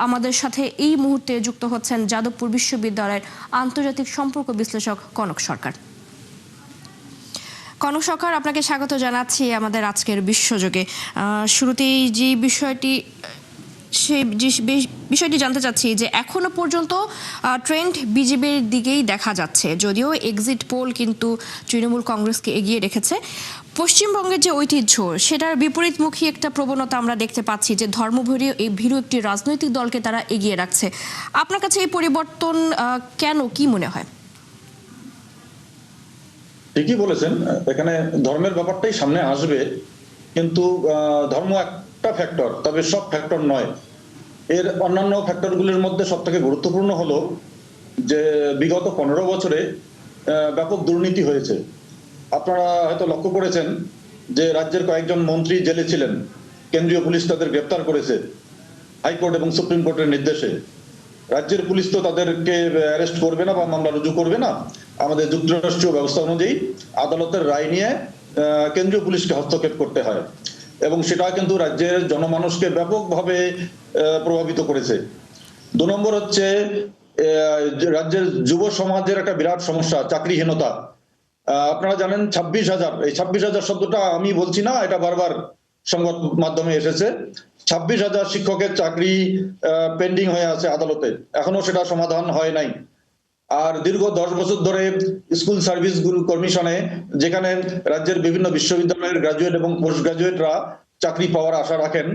আমাদের সাথে এই মুহূর্তে যুক্ত হচ্ছেন যাদবপুর বিশ্ববিদ্যালয়ের আন্তর্জাতিক সম্পর্ক বিশ্লেষক কনক সরকার। কনক সরকার, আপনাকে স্বাগত জানাচ্ছি আমাদের আজকের বিশ্বযোগে। শুরুতেই যে বিষয়টি জানতে চাচ্ছি যে এখনো পর্যন্ত ট্রেন্ড বিজেপির দিকেই দেখা যাচ্ছে, যদিও এক্সিট পোল কিন্তু তৃণমূল কংগ্রেসকে এগিয়ে রেখেছে। পশ্চিমবঙ্গের যে ঐতিহ্য, সেটার বিপরীতমুখী একটা প্রবণতা আমরা দেখতে পাচ্ছি যে ভীরু একটি রাজনৈতিক দলকে তারা এগিয়ে রাখছে। আপনার কাছে এই পরিবর্তন কেন, কি মনে হয়? ঠিকই বলেছেন, এখানে ধর্মের ব্যাপারটাই সামনে আসবে, কিন্তু ধর্ম একটা ফ্যাক্টর, তবে সব ফ্যাক্টর নয়। এর অন্যান্য ফ্যাক্টরগুলির মধ্যে সব থেকে গুরুত্বপূর্ণ হলো যে বিগত 15 বছরে ব্যাপক দুর্নীতি হয়েছে। আপনারা হয়তো লক্ষ্য করেছেন যে রাজ্যের কয়েকজন মন্ত্রী জেলে ছিলেন, কেন্দ্রীয় পুলিশ তাদের গ্রেপ্তার করেছে হাইকোর্ট এবং সুপ্রিম কোর্টের নির্দেশে। রাজ্যের পুলিশ তো তাদেরকে অ্যারেস্ট করবে না বা মামলা রুজু করবে না। আমাদের যুক্তরাষ্ট্রীয় ব্যবস্থা অনুযায়ী আদালতের রায় নিয়ে কেন্দ্রীয় পুলিশকে হস্তক্ষেপ করতে হয়, এবং সেটা কিন্তু রাজ্যের জনমানুষকে ব্যাপকভাবে প্রভাবিত করেছে। 2 নম্বর হচ্ছে রাজ্যের যুব সমাজের একটা বিরাট সমস্যা, চাকরিহীনতা। আপনারা জানেন 26,000, এই 26,000 শব্দটা আমি বলছি না, এটা বারবার সংবাদ মাধ্যমে এসেছে। 26,000 শিক্ষকের চাকরি পেন্ডিং হয়ে আছে আদালতে, এখনো সেটা সমাধান হয় নাই। আর দীর্ঘ 10 বছর ধরে স্কুল সার্ভিস কমিশনে, যেখানে রাজ্যের বিভিন্ন বিশ্ববিদ্যালয়ের গ্রাজুয়েট এবং পোস্ট গ্রাজুয়েটরা চাকরি পাওয়ার আশা রাখেন,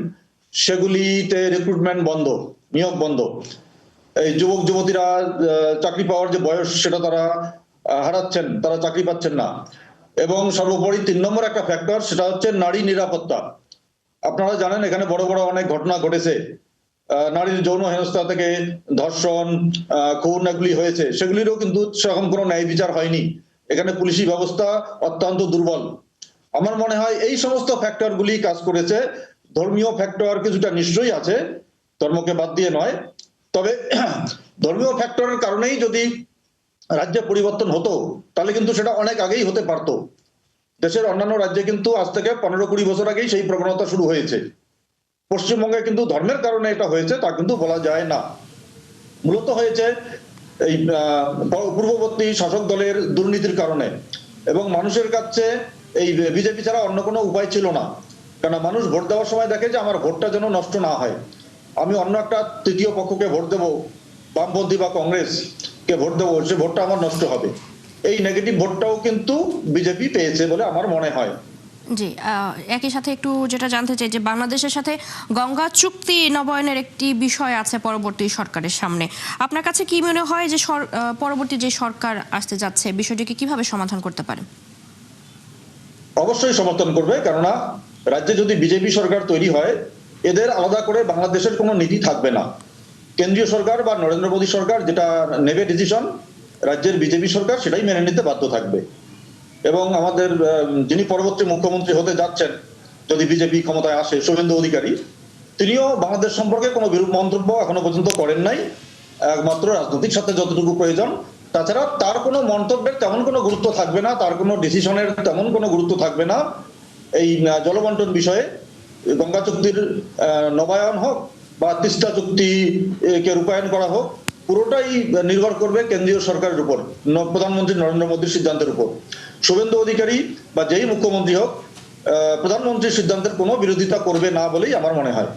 সেগুলিতে রিক্রুটমেন্ট বন্ধ, নিয়োগ বন্ধ। এই যুবক যুবতীরা চাকরি পাওয়ার যে বয়স, সেটা তারা হারাচ্ছেন, তারা চাকরি পাচ্ছেন না। এবং সর্বোপরি 3 নম্বর একটা ফ্যাক্টর, সেটা হচ্ছে নারী নিরাপত্তা। আপনারা জানেন এখানে বড় বড় অনেক ঘটনা ঘটেছে, নারীর যৌন হেনস্থা থেকে ধর্ষণ, খুন, এগুলি হয়েছে, সেগুলিরও কিন্তু সেরকম কোনো ন্যায় বিচার হয়নি। এখানে পুলিশি ব্যবস্থা অত্যন্ত দুর্বল। আমার মনে হয় এই সমস্ত ফ্যাক্টরগুলি কাজ করেছে। ধর্মীয় ফ্যাক্টর কিছুটা নিশ্চয়ই আছে, ধর্মকে বাদ দিয়ে নয়, তবে ধর্মীয় ফ্যাক্টরের কারণেই যদি রাজ্যে পরিবর্তন হতো, তাহলে কিন্তু সেটা অনেক আগেই হতে পারতো। দেশের অন্যান্য রাজ্যে কিন্তু আজ থেকে 15-20 বছর আগেই সেই প্রবণতা শুরু হয়েছে। পশ্চিমবঙ্গে কিন্তু ধর্মের কারণে এটা হয়েছে তা কিন্তু বলা যায় না। মূলত হয়েছে এই পূর্ববর্তী শাসক দলের দুর্নীতির কারণে, এবং মানুষের কাছে এই বিজেপি ছাড়া অন্য কোনো উপায় ছিল না। কারণ মানুষ ভোট দেওয়ার সময় দেখে যে আমার ভোটটা যেন নষ্ট না হয়, আমি অন্য একটা তৃতীয় পক্ষকে ভোট দেবো, বামপন্থী বা কংগ্রেস কে ভোট দেবো, সে ভোটটা আমার নষ্ট হবে। এই নেগেটিভ ভোটটাও কিন্তু বিজেপি পেয়েছে বলে আমার মনে হয়। জি, একই সাথে একটু যেটা জানতে চাই যে বাংলাদেশের সাথে গঙ্গা চুক্তি নবায়নের একটি বিষয় আছে পরবর্তী সরকারের সামনে। আপনার কাছে কি মনে হয় যে পরবর্তী যে সরকার আসতে যাচ্ছে, বিষয়টিকে কিভাবে সমাধান করতে পারে? অবশ্যই সমর্থন করবে, কেননা রাজ্যে যদি বিজেপি সরকার তৈরি হয়, এদের আলাদা করে বাংলাদেশের কোনো নীতি থাকবে না। কেন্দ্রীয় সরকার বা নরেন্দ্র মোদী সরকার যেটা নেবে ডিসিশন, রাজ্যের বিজেপি সরকার সেটাই মেনে নিতে বাধ্য থাকবে। এবং আমাদের যিনি পরবর্তী মুখ্যমন্ত্রী হতে যাচ্ছেন, যদি বিজেপি ক্ষমতায় আসে, শুভেন্দু অধিকারী, তিনিও বাংলাদেশ সম্পর্কে কোনো বিরূপ মন্তব্য এখনো পর্যন্ত করেন নাই, একমাত্র রাজনৈতিক স্বার্থে যতটুকু প্রয়োজন। তাছাড়া তার কোনো মন্তব্যের তেমন কোনো গুরুত্ব থাকবে না, তার কোনো ডিসিশনের তেমন কোনো গুরুত্ব থাকবে না। এই জলবন্টন বিষয়ে গঙ্গা চুক্তির নবায়ন হোক বা তিস্তা চুক্তিকে রূপায়ণ করা হোক, পুরোটাই নির্ভর করবে কেন্দ্রীয় সরকারের উপর, প্রধানমন্ত্রী নরেন্দ্র মোদীর সিদ্ধান্তের উপর। শুভেন্দু অধিকারী বা যেই মুখ্যমন্ত্রী হোক, প্রধানমন্ত্রীর সিদ্ধান্তের কোনো বিরোধিতা করবে না বলেই আমার মনে হয়।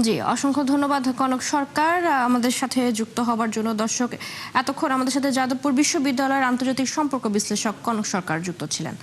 জি, অসংখ্য ধন্যবাদ কনক সরকার আমাদের সাথে যুক্ত হবার জন্য। দর্শক, এতক্ষণ আমাদের সাথে যাদবপুর বিশ্ববিদ্যালয়ের আন্তর্জাতিক সম্পর্ক বিশ্লেষক কনক সরকার যুক্ত ছিলেন।